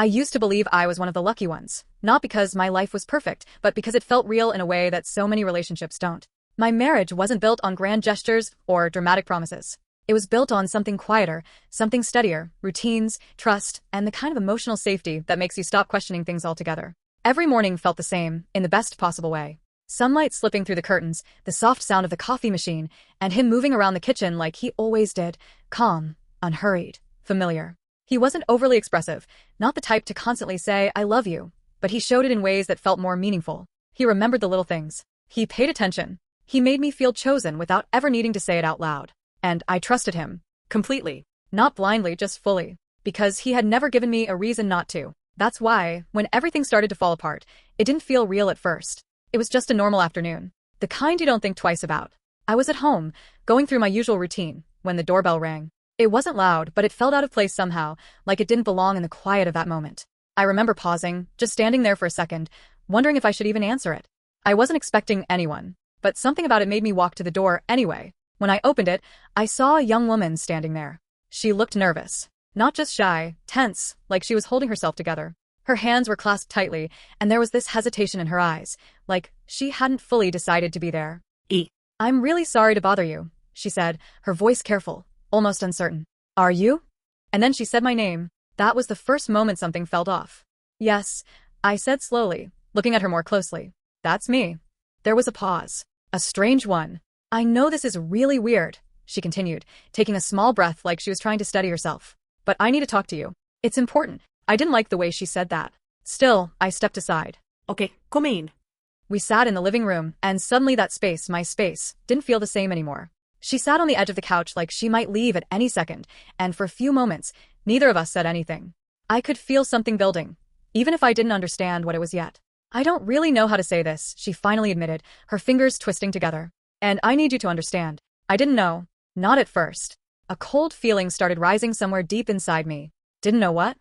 I used to believe I was one of the lucky ones, not because my life was perfect, but because it felt real in a way that so many relationships don't. My marriage wasn't built on grand gestures or dramatic promises. It was built on something quieter, something steadier, routines, trust, and the kind of emotional safety that makes you stop questioning things altogether. Every morning felt the same, in the best possible way. Sunlight slipping through the curtains, the soft sound of the coffee machine, and him moving around the kitchen like he always did, calm, unhurried, familiar. He wasn't overly expressive, not the type to constantly say, "I love you," but he showed it in ways that felt more meaningful. He remembered the little things. He paid attention. He made me feel chosen without ever needing to say it out loud. And I trusted him. Completely. Not blindly, just fully. Because he had never given me a reason not to. That's why, when everything started to fall apart, it didn't feel real at first. It was just a normal afternoon. The kind you don't think twice about. I was at home, going through my usual routine, when the doorbell rang. It wasn't loud, but it felt out of place somehow, like it didn't belong in the quiet of that moment. I remember pausing, just standing there for a second, wondering if I should even answer it. I wasn't expecting anyone, but something about it made me walk to the door anyway. When I opened it, I saw a young woman standing there. She looked nervous. Not just shy, tense, like she was holding herself together. Her hands were clasped tightly, and there was this hesitation in her eyes, like she hadn't fully decided to be there. "I'm really sorry to bother you," she said, her voice careful, almost uncertain. "Are you?" And then she said my name. That was the first moment something felt off. "Yes," I said slowly, looking at her more closely. "That's me." There was a pause. A strange one. "I know this is really weird," she continued, taking a small breath like she was trying to steady herself. "But I need to talk to you. It's important." I didn't like the way she said that. Still, I stepped aside. "Okay, come in." We sat in the living room, and suddenly that space, my space, didn't feel the same anymore. She sat on the edge of the couch like she might leave at any second, and for a few moments, neither of us said anything. I could feel something building, even if I didn't understand what it was yet. "I don't really know how to say this," she finally admitted, her fingers twisting together. "And I need you to understand. I didn't know. Not at first." A cold feeling started rising somewhere deep inside me. "Didn't know what?"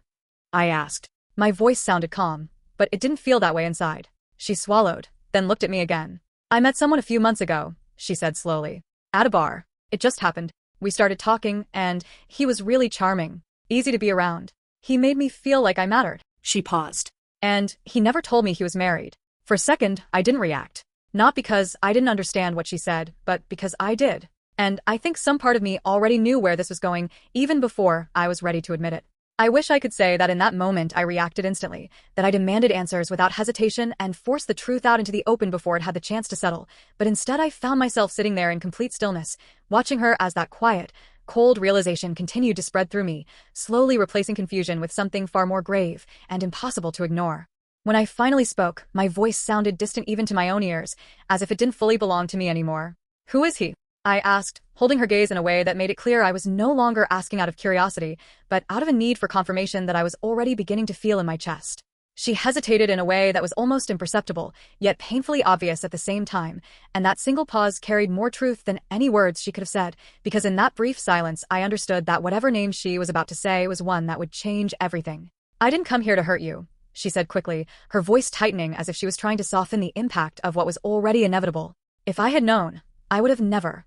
I asked. My voice sounded calm, but it didn't feel that way inside. She swallowed, then looked at me again. "I met someone a few months ago," she said slowly. "At a bar. It just happened. We started talking, and he was really charming. Easy to be around. He made me feel like I mattered." She paused. "And he never told me he was married." For a second, I didn't react. Not because I didn't understand what she said, but because I did. And I think some part of me already knew where this was going, even before I was ready to admit it. I wish I could say that in that moment I reacted instantly, that I demanded answers without hesitation and forced the truth out into the open before it had the chance to settle, but instead I found myself sitting there in complete stillness, watching her as that quiet, cold realization continued to spread through me, slowly replacing confusion with something far more grave and impossible to ignore. When I finally spoke, my voice sounded distant even to my own ears, as if it didn't fully belong to me anymore. "Who is he?" I asked, holding her gaze in a way that made it clear I was no longer asking out of curiosity, but out of a need for confirmation that I was already beginning to feel in my chest. She hesitated in a way that was almost imperceptible, yet painfully obvious at the same time, and that single pause carried more truth than any words she could have said, because in that brief silence I understood that whatever name she was about to say was one that would change everything. "I didn't come here to hurt you," she said quickly, her voice tightening as if she was trying to soften the impact of what was already inevitable. "If I had known, I would have never."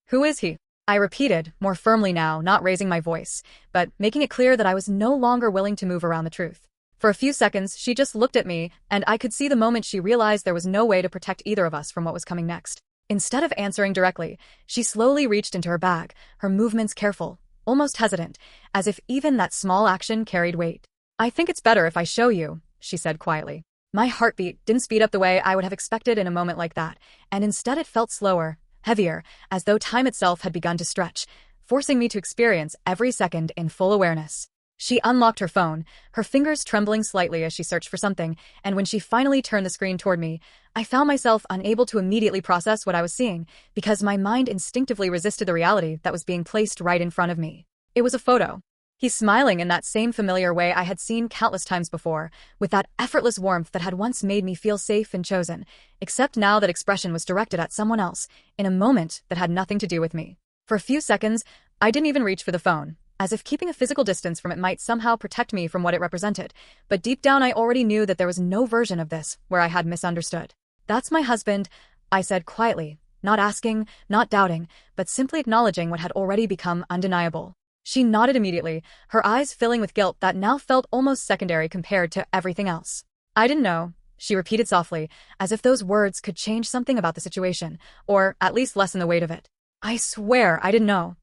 "Who is he?" I repeated, more firmly now, not raising my voice, but making it clear that I was no longer willing to move around the truth. For a few seconds, she just looked at me, and I could see the moment she realized there was no way to protect either of us from what was coming next. Instead of answering directly, she slowly reached into her bag, her movements careful, almost hesitant, as if even that small action carried weight. "I think it's better if I show you," she said quietly. My heartbeat didn't speed up the way I would have expected in a moment like that, and instead it felt slower, heavier, as though time itself had begun to stretch, forcing me to experience every second in full awareness. She unlocked her phone, her fingers trembling slightly as she searched for something, and when she finally turned the screen toward me, I found myself unable to immediately process what I was seeing, because my mind instinctively resisted the reality that was being placed right in front of me. It was a photo. He's smiling in that same familiar way I had seen countless times before, with that effortless warmth that had once made me feel safe and chosen, except now that expression was directed at someone else, in a moment that had nothing to do with me. For a few seconds, I didn't even reach for the phone, as if keeping a physical distance from it might somehow protect me from what it represented, but deep down I already knew that there was no version of this where I had misunderstood. "That's my husband," I said quietly, not asking, not doubting, but simply acknowledging what had already become undeniable. She nodded immediately, her eyes filling with guilt that now felt almost secondary compared to everything else. I didn't know, she repeated softly, as if those words could change something about the situation, or at least lessen the weight of it. I swear I didn't know.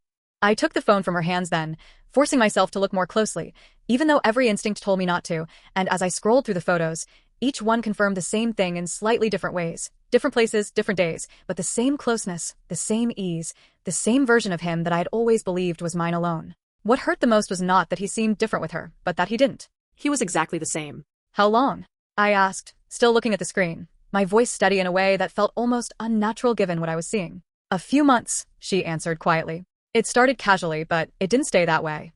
I took the phone from her hands then, forcing myself to look more closely, even though every instinct told me not to, and as I scrolled through the photos, each one confirmed the same thing in slightly different ways. Different places, different days, but the same closeness, the same ease, the same version of him that I had always believed was mine alone. What hurt the most was not that he seemed different with her, but that he didn't. He was exactly the same. How long? I asked, still looking at the screen, my voice steady in a way that felt almost unnatural given what I was seeing. A few months, she answered quietly. It started casually, but it didn't stay that way.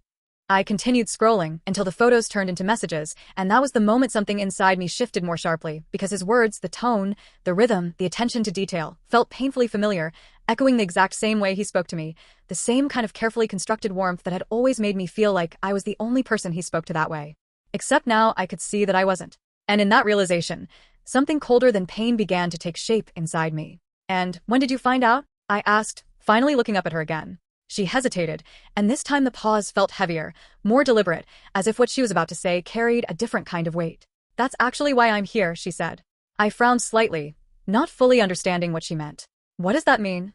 I continued scrolling until the photos turned into messages, and that was the moment something inside me shifted more sharply, because his words, the tone, the rhythm, the attention to detail, felt painfully familiar, echoing the exact same way he spoke to me, the same kind of carefully constructed warmth that had always made me feel like I was the only person he spoke to that way. Except now I could see that I wasn't. And in that realization, something colder than pain began to take shape inside me. And when did you find out? I asked, finally looking up at her again. She hesitated, and this time the pause felt heavier, more deliberate, as if what she was about to say carried a different kind of weight. That's actually why I'm here, she said. I frowned slightly, not fully understanding what she meant. What does that mean?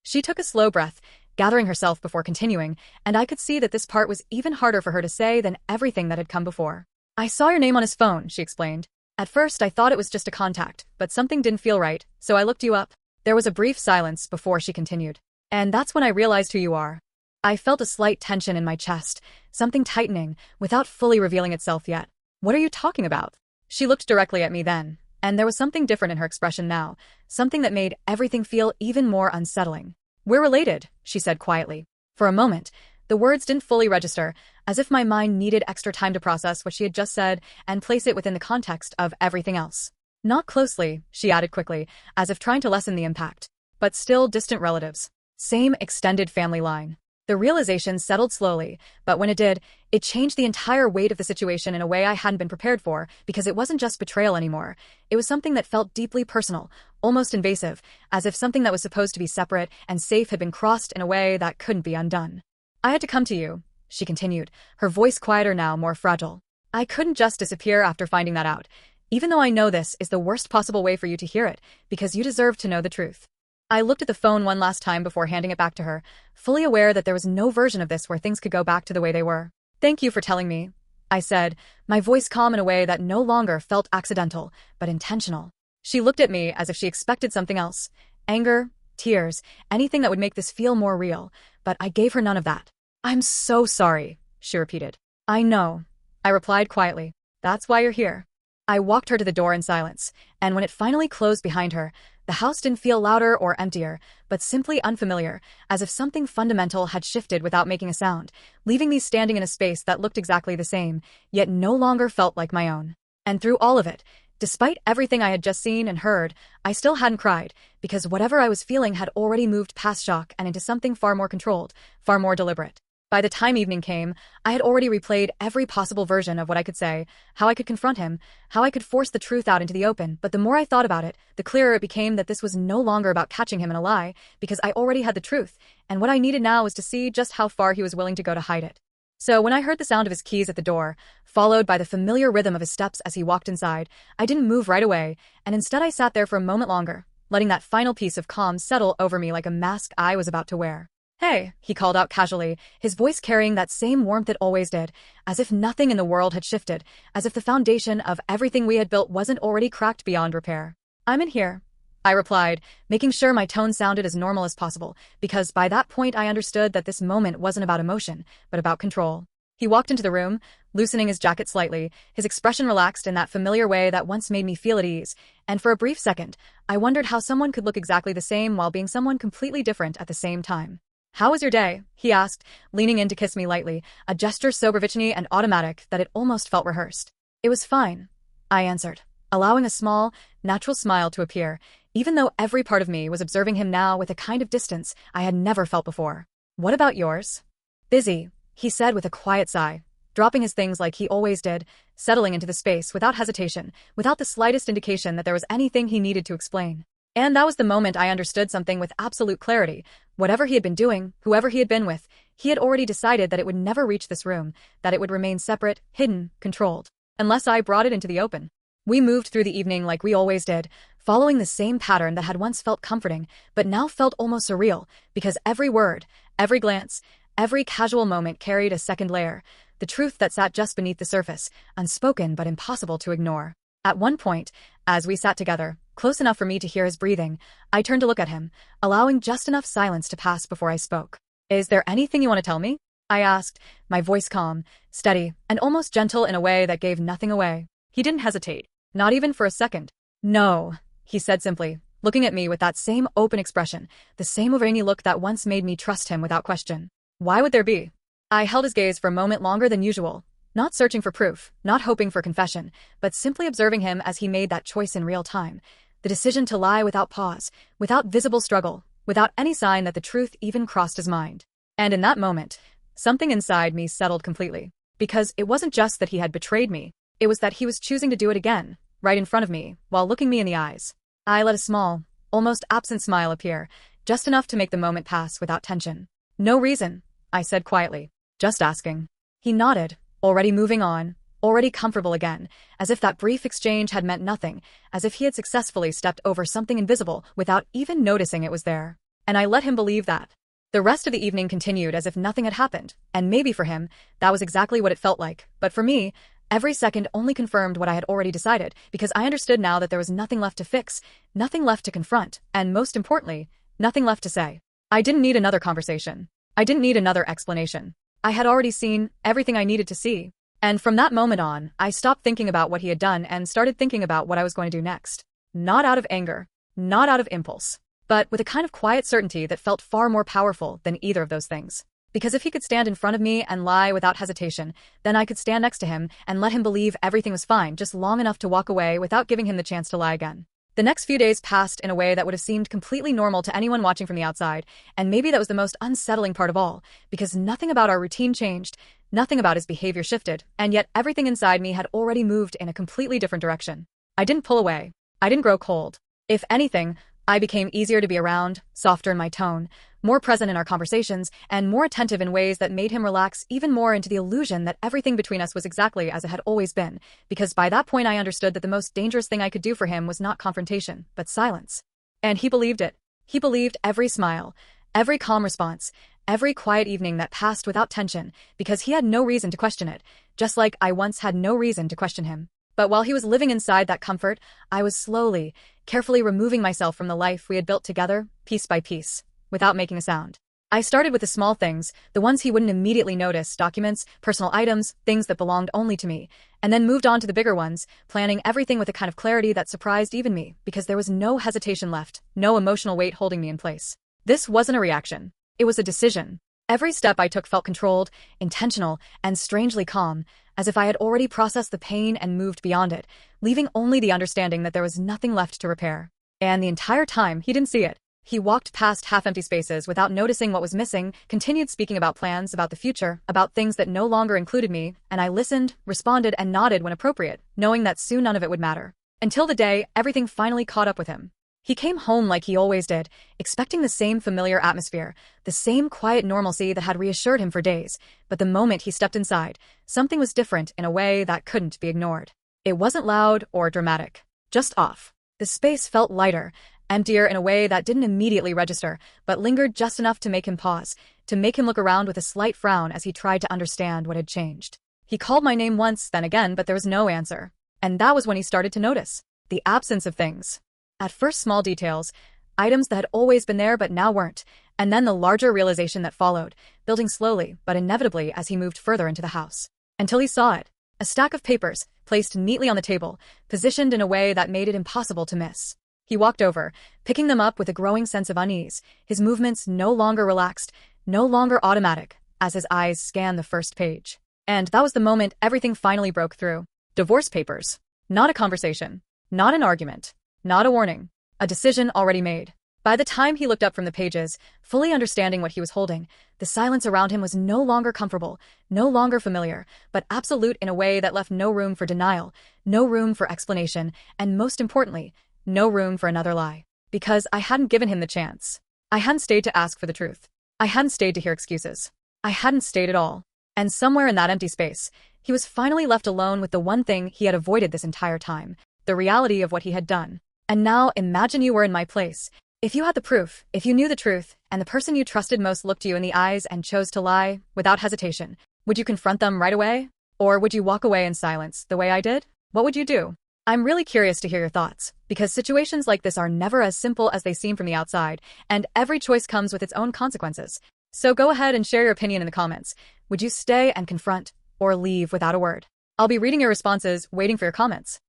She took a slow breath, gathering herself before continuing, and I could see that this part was even harder for her to say than everything that had come before. I saw your name on his phone, she explained. At first I thought it was just a contact, but something didn't feel right, so I looked you up. There was a brief silence before she continued. And that's when I realized who you are. I felt a slight tension in my chest, something tightening, without fully revealing itself yet. What are you talking about? She looked directly at me then, and there was something different in her expression now, something that made everything feel even more unsettling. We're related, she said quietly. For a moment, the words didn't fully register, as if my mind needed extra time to process what she had just said and place it within the context of everything else. Not closely, she added quickly, as if trying to lessen the impact, but still distant relatives. Same extended family line. The realization settled slowly, but when it did, it changed the entire weight of the situation in a way I hadn't been prepared for, because it wasn't just betrayal anymore. It was something that felt deeply personal, almost invasive, as if something that was supposed to be separate and safe had been crossed in a way that couldn't be undone. I had to come to you, she continued, her voice quieter now, more fragile. I couldn't just disappear after finding that out, even though I know this is the worst possible way for you to hear it, because you deserve to know the truth. I looked at the phone one last time before handing it back to her, fully aware that there was no version of this where things could go back to the way they were. Thank you for telling me, I said, my voice calm in a way that no longer felt accidental, but intentional. She looked at me as if she expected something else. Anger, tears, anything that would make this feel more real, but I gave her none of that. I'm so sorry, she repeated. I know, I replied quietly. That's why you're here. I walked her to the door in silence, and when it finally closed behind her, the house didn't feel louder or emptier, but simply unfamiliar, as if something fundamental had shifted without making a sound, leaving me standing in a space that looked exactly the same, yet no longer felt like my own. And through all of it, despite everything I had just seen and heard, I still hadn't cried, because whatever I was feeling had already moved past shock and into something far more controlled, far more deliberate. By the time evening came, I had already replayed every possible version of what I could say, how I could confront him, how I could force the truth out into the open, but the more I thought about it, the clearer it became that this was no longer about catching him in a lie, because I already had the truth, and what I needed now was to see just how far he was willing to go to hide it. So when I heard the sound of his keys at the door, followed by the familiar rhythm of his steps as he walked inside, I didn't move right away, and instead I sat there for a moment longer, letting that final piece of calm settle over me like a mask I was about to wear. Hey, he called out casually, his voice carrying that same warmth it always did, as if nothing in the world had shifted, as if the foundation of everything we had built wasn't already cracked beyond repair. I'm in here, I replied, making sure my tone sounded as normal as possible, because by that point I understood that this moment wasn't about emotion, but about control. He walked into the room, loosening his jacket slightly, his expression relaxed in that familiar way that once made me feel at ease, and for a brief second, I wondered how someone could look exactly the same while being someone completely different at the same time. How was your day? He asked, leaning in to kiss me lightly, a gesture so Bravicini and automatic that it almost felt rehearsed. It was fine, I answered, allowing a small, natural smile to appear, even though every part of me was observing him now with a kind of distance I had never felt before. What about yours? Busy, he said with a quiet sigh, dropping his things like he always did, settling into the space without hesitation, without the slightest indication that there was anything he needed to explain. And that was the moment I understood something with absolute clarity. Whatever he had been doing, whoever he had been with, He had already decided that it would never reach this room, that it would remain separate, hidden, controlled, unless I brought it into the open. We moved through the evening like we always did, following the same pattern that had once felt comforting, but now felt almost surreal, because every word, every glance, every casual moment carried a second layer, the truth that sat just beneath the surface, unspoken but impossible to ignore. At one point, as we sat together, close enough for me to hear his breathing, I turned to look at him, allowing just enough silence to pass before I spoke. "Is there anything you want to tell me?" I asked, my voice calm, steady, and almost gentle in a way that gave nothing away. He didn't hesitate, not even for a second. "No," he said simply, looking at me with that same open expression, the same rainy look that once made me trust him without question. "Why would there be?" I held his gaze for a moment longer than usual, not searching for proof, not hoping for confession, but simply observing him as he made that choice in real time. The decision to lie without pause, without visible struggle, without any sign that the truth even crossed his mind. And in that moment, something inside me settled completely. Because it wasn't just that he had betrayed me, it was that he was choosing to do it again, right in front of me, while looking me in the eyes. I let a small, almost absent smile appear, just enough to make the moment pass without tension. "No reason," I said quietly. "Just asking." He nodded, already moving on, already comfortable again, as if that brief exchange had meant nothing, as if he had successfully stepped over something invisible without even noticing it was there. And I let him believe that. The rest of the evening continued as if nothing had happened, and maybe for him, that was exactly what it felt like. But for me, every second only confirmed what I had already decided, because I understood now that there was nothing left to fix, nothing left to confront, and most importantly, nothing left to say. I didn't need another conversation. I didn't need another explanation. I had already seen everything I needed to see. And from that moment on, I stopped thinking about what he had done and started thinking about what I was going to do next. Not out of anger, not out of impulse, but with a kind of quiet certainty that felt far more powerful than either of those things. Because if he could stand in front of me and lie without hesitation, then I could stand next to him and let him believe everything was fine just long enough to walk away without giving him the chance to lie again. The next few days passed in a way that would have seemed completely normal to anyone watching from the outside, and maybe that was the most unsettling part of all, because nothing about our routine changed, nothing about his behavior shifted, and yet everything inside me had already moved in a completely different direction. I didn't pull away. I didn't grow cold. If anything, I became easier to be around, softer in my tone, more present in our conversations, and more attentive in ways that made him relax even more into the illusion that everything between us was exactly as it had always been, because by that point I understood that the most dangerous thing I could do for him was not confrontation, but silence. And he believed it. He believed every smile, every calm response, every quiet evening that passed without tension, because he had no reason to question it, just like I once had no reason to question him. But while he was living inside that comfort, I was slowly, carefully removing myself from the life we had built together, piece by piece, without making a sound. I started with the small things, the ones he wouldn't immediately notice, documents, personal items, things that belonged only to me, and then moved on to the bigger ones, planning everything with a kind of clarity that surprised even me, because there was no hesitation left, no emotional weight holding me in place. This wasn't a reaction. It was a decision. Every step I took felt controlled, intentional, and strangely calm, as if I had already processed the pain and moved beyond it, leaving only the understanding that there was nothing left to repair. And the entire time, he didn't see it. He walked past half-empty spaces without noticing what was missing, continued speaking about plans, about the future, about things that no longer included me, and I listened, responded, and nodded when appropriate, knowing that soon none of it would matter. Until the day everything finally caught up with him. He came home like he always did, expecting the same familiar atmosphere, the same quiet normalcy that had reassured him for days, but the moment he stepped inside, something was different in a way that couldn't be ignored. It wasn't loud or dramatic, just off. The space felt lighter, emptier in a way that didn't immediately register, but lingered just enough to make him pause, to make him look around with a slight frown as he tried to understand what had changed. He called my name once, then again, but there was no answer. And that was when he started to notice the absence of things. At first, small details, items that had always been there but now weren't, and then the larger realization that followed, building slowly but inevitably as he moved further into the house. Until he saw it, a stack of papers, placed neatly on the table, positioned in a way that made it impossible to miss. He walked over, picking them up with a growing sense of unease, his movements no longer relaxed, no longer automatic, as his eyes scanned the first page. And that was the moment everything finally broke through. Divorce papers. Not a conversation. Not an argument. Not a warning. A decision already made. By the time he looked up from the pages, fully understanding what he was holding, the silence around him was no longer comfortable, no longer familiar, but absolute in a way that left no room for denial, no room for explanation, and most importantly, no room for another lie. Because I hadn't given him the chance. I hadn't stayed to ask for the truth. I hadn't stayed to hear excuses. I hadn't stayed at all. And somewhere in that empty space, he was finally left alone with the one thing he had avoided this entire time, the reality of what he had done. And now imagine you were in my place. If you had the proof, if you knew the truth, and the person you trusted most looked you in the eyes and chose to lie, without hesitation, would you confront them right away? Or would you walk away in silence, the way I did? What would you do? I'm really curious to hear your thoughts, because situations like this are never as simple as they seem from the outside, and every choice comes with its own consequences. So go ahead and share your opinion in the comments. Would you stay and confront, or leave without a word? I'll be reading your responses, waiting for your comments.